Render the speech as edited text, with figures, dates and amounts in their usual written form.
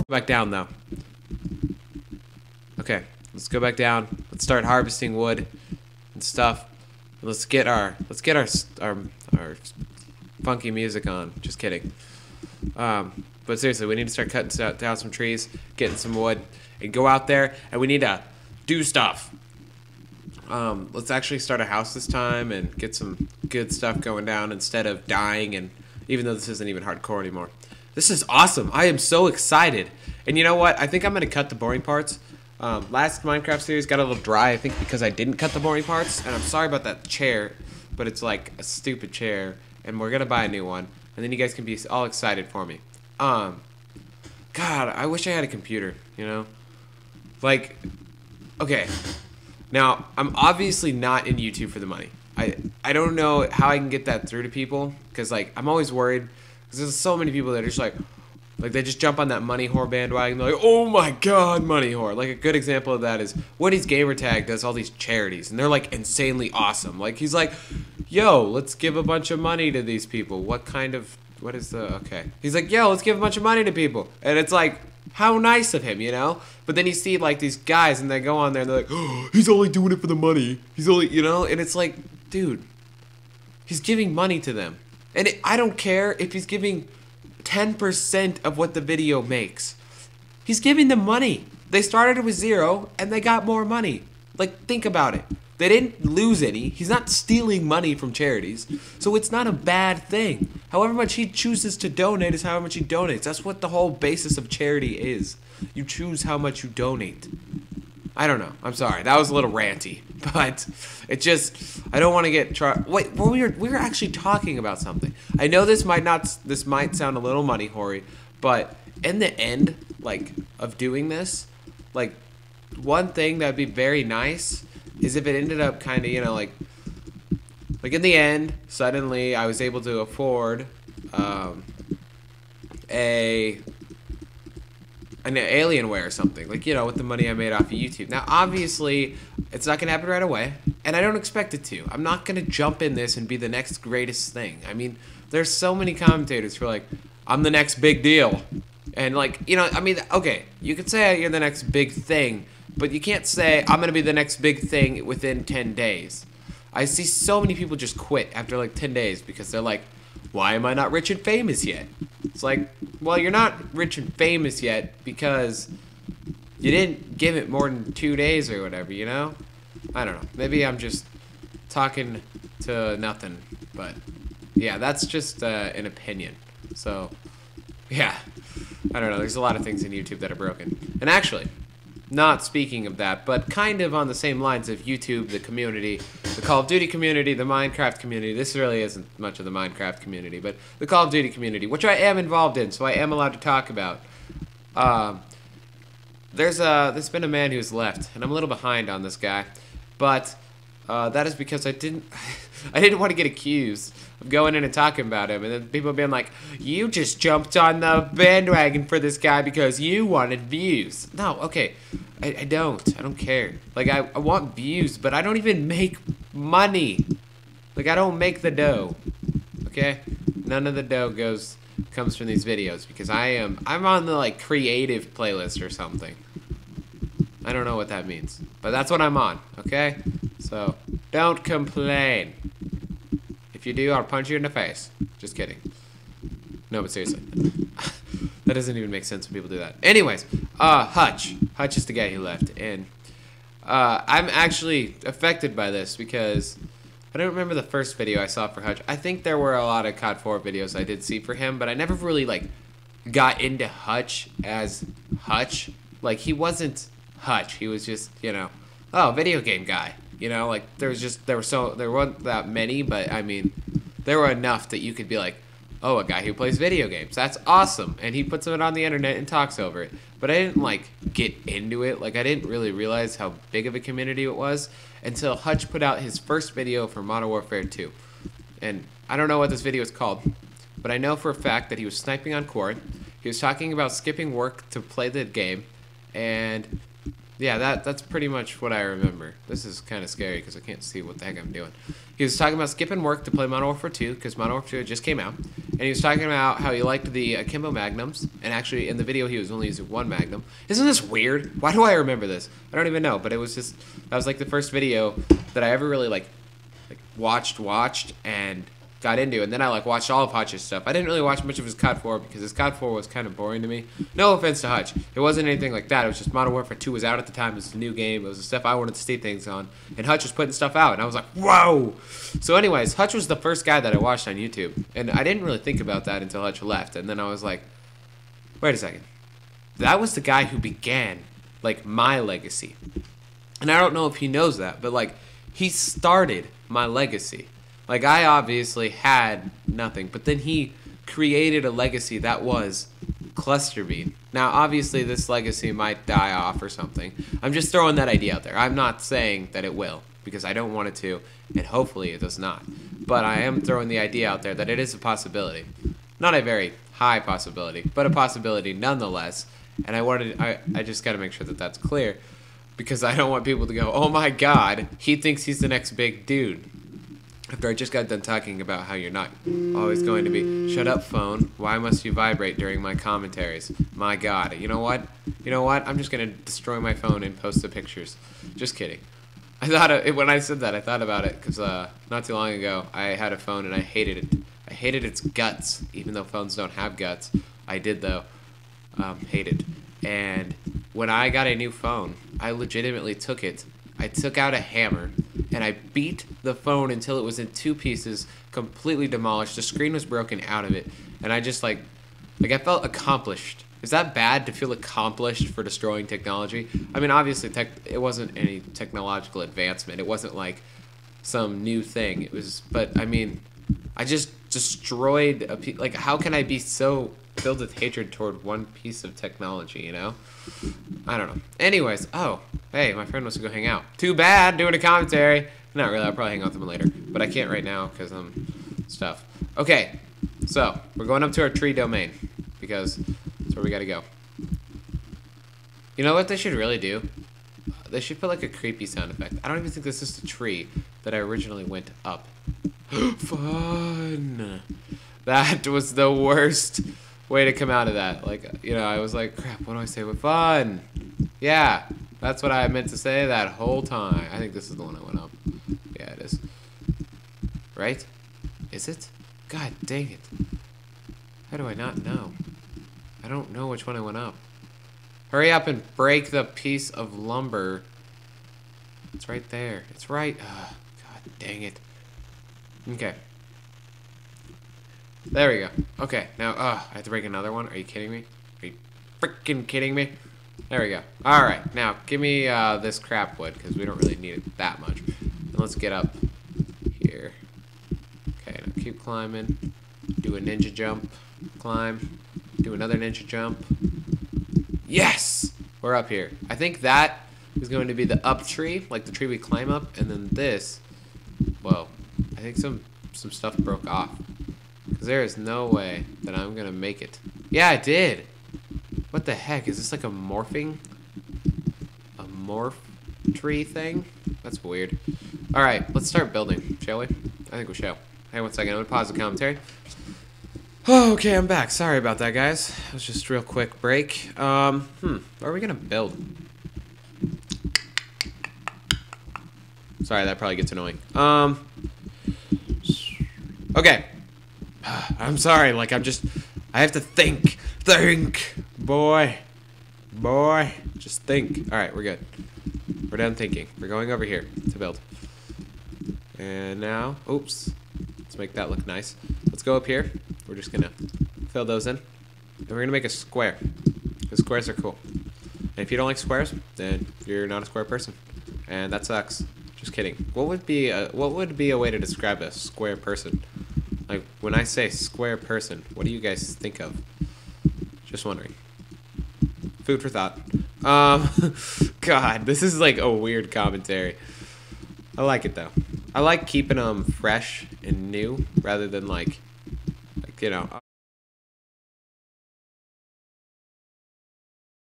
Back down though. Okay, let's go back down. Let's start harvesting wood and stuff. Let's get our funky music on. Just kidding. But seriously, we need to start cutting down some trees, getting some wood, and go out there, and we need to do stuff. Let's actually start a house this time and get some good stuff going down instead of dying, and even though this isn't even hardcore anymore. This is awesome. I am so excited. And you know what? I think I'm going to cut the boring parts. Last Minecraft series got a little dry, I think, because I didn't cut the boring parts. And I'm sorry about that chair, but it's like a stupid chair. And we're going to buy a new one. And then you guys can be all excited for me. God, I wish I had a computer, you know? Like, okay. Now, I'm obviously not in YouTube for the money. I don't know how I can get that through to people. Because, like, I'm always worried. Because there's so many people that are just like they just jump on that money whore bandwagon. They're like, oh my god, money whore. Like a good example of that is Woody's Gamertag does all these charities, and they're like insanely awesome. Like he's like, yo, let's give a bunch of money to these people. Okay. He's like, yo, let's give a bunch of money to people. And it's like, how nice of him, you know? But then you see like these guys, and they go on there, and they're like, oh, he's only doing it for the money. He's only, you know? And it's like, dude, he's giving money to them. And I don't care if he's giving 10% of what the video makes. He's giving them money. They started with 0, and they got more money. Like, think about it. They didn't lose any. He's not stealing money from charities. So it's not a bad thing. However much he chooses to donate is however much he donates. That's what the whole basis of charity is. You choose how much you donate. I don't know. I'm sorry. That was a little ranty. But it just, I don't want to get wait, well, we were actually talking about something. I know this might sound a little money hoary, but in the end, like, of doing this, like, one thing that would be very nice is if it ended up kind of, you know, like in the end, suddenly I was able to afford an Alienware or something, like, you know, with the money I made off of YouTube. Now, obviously, it's not going to happen right away, and I don't expect it to. I'm not going to jump in this and be the next greatest thing. I mean, there's so many commentators who are like, I'm the next big deal. And, like, you know, I mean, okay, you could say you're the next big thing, but you can't say, I'm going to be the next big thing within 10 days. I see so many people just quit after, like, 10 days because they're like, why am I not rich and famous yet? It's like, well, you're not rich and famous yet because you didn't give it more than 2 days or whatever, you know? I don't know. Maybe I'm just talking to nothing, but yeah, that's just an opinion. So, yeah, I don't know. There's a lot of things in YouTube that are broken. And actually, not speaking of that, but kind of on the same lines of YouTube, the community, the Call of Duty community, the Minecraft community. This really isn't much of the Minecraft community, but the Call of Duty community, which I am involved in, so I am allowed to talk about. There's been a man who's left, and I'm a little behind on this guy, but that is because I didn't want to get accused of going in and talking about him, and then people being like, you just jumped on the bandwagon for this guy because you wanted views. No, okay, I don't care. Like, I want views, but I don't even make money. Like, I don't make the dough, okay? None of the dough comes from these videos because I'm on the, like, creative playlist or something. I don't know what that means, but that's what I'm on, okay? So, don't complain. If you do, I'll punch you in the face. Just kidding. No, but seriously. That doesn't even make sense when people do that. Anyways, Hutch. Hutch is the guy who left, and I'm actually affected by this because I don't remember the first video I saw for Hutch. I think there were a lot of COD 4 videos I did see for him, but I never really, like, got into Hutch as Hutch. Like, he wasn't Hutch. He was just, you know, oh, video game guy. You know, like, there weren't that many, but I mean, there were enough that you could be like, oh, a guy who plays video games. That's awesome. And he puts it on the internet and talks over it. But I didn't, like, get into it. Like, I didn't really realize how big of a community it was until Hutch put out his first video for Modern Warfare 2. And I don't know what this video is called, but I know for a fact that he was sniping on Cord. He was talking about skipping work to play the game, and yeah, that's pretty much what I remember. This is kind of scary because I can't see what the heck I'm doing. He was talking about skipping work to play Modern Warfare 2 because Modern Warfare 2 just came out. And he was talking about how he liked the Akimbo Magnums. And actually, in the video, he was only using one Magnum. Isn't this weird? Why do I remember this? I don't even know, but it was just... That was like the first video that I ever really like watched, and got into. And then I like watched all of Hutch's stuff. I didn't really watch much of his COD 4 because his COD 4 was kind of boring to me. No offense to Hutch. It wasn't anything like that. It was just Modern Warfare 2 was out at the time. It was a new game. It was the stuff I wanted to see things on. And Hutch was putting stuff out. And I was like, whoa! So anyways, Hutch was the first guy that I watched on YouTube. And I didn't really think about that until Hutch left. And then I was like, wait a second. That was the guy who began, like, my legacy. And I don't know if he knows that, but, like, he started my legacy. Like, I obviously had nothing, but then he created a legacy that was ClusterBeaN. Now, obviously, this legacy might die off or something. I'm just throwing that idea out there. I'm not saying that it will, because I don't want it to, and hopefully it does not. But I am throwing the idea out there that it is a possibility. Not a very high possibility, but a possibility nonetheless. And I just got to make sure that that's clear, because I don't want people to go, oh my god, he thinks he's the next big dude. After I just got done talking about how you're not always going to be, shut up phone, why must you vibrate during my commentaries? My god, you know what? I'm just going to destroy my phone and post the pictures. Just kidding. When I said that, I thought about it, because not too long ago, I had a phone and I hated it. I hated its guts, even though phones don't have guts. I did, though. Hated. And when I got a new phone, I legitimately took it. I took out a hammer, and I beat the phone until it was in two pieces, completely demolished. The screen was broken out of it, and I just, like I felt accomplished. Is that bad to feel accomplished for destroying technology? I mean, obviously, it wasn't any technological advancement. It wasn't, like, some new thing. It was, but, I mean, I just destroyed like, how can I be so filled with hatred toward one piece of technology, you know? I don't know. Anyways, oh, hey, my friend wants to go hang out. Too bad, doing a commentary. Not really, I'll probably hang out with him later. But I can't right now because stuff. Okay, so we're going up to our tree domain because that's where we gotta go. You know what they should really do? They should put like a creepy sound effect. I don't even think this is the tree that I originally went up. Fun! That was the worst way to come out of that. Like, you know, I was like, crap, what do I say with fun? Yeah, that's what I meant to say that whole time. I think this is the one I went up. Yeah, it is. Right? Is it? God dang it. How do I not know? I don't know which one I went up. Hurry up and break the piece of lumber. It's right there. It's right. God dang it. Okay. There we go. Okay, now, I have to break another one? Are you kidding me? Are you freaking kidding me? There we go. Alright, now, give me this crap wood, because we don't really need it that much. And let's get up here. Okay, now keep climbing. Do a ninja jump. Climb. Do another ninja jump. Yes! We're up here. I think that is going to be the up tree, like the tree we climb up, and then this, well, I think some stuff broke off. Because there is no way that I'm going to make it. Yeah, I did! What the heck? Is this like a morph tree thing? That's weird. Alright, let's start building, shall we? I think we shall. Hey, one second. I'm going to pause the commentary. Oh, okay, I'm back. Sorry about that, guys. It was just a real quick break. What are we going to build? Sorry, that probably gets annoying. Okay. I'm sorry, like, I have to think. Think! Boy. Just think. Alright, we're good. We're done thinking. We're going over here to build. And now, oops. Let's make that look nice. Let's go up here. We're just gonna fill those in. And we're gonna make a square. Because squares are cool. And if you don't like squares, then you're not a square person. And that sucks. Just kidding. What would be a way to describe a square person? Like, when I say square person, what do you guys think of? Just wondering. Food for thought. God, this is like a weird commentary. I like it though. I like keeping them fresh and new rather than like you know.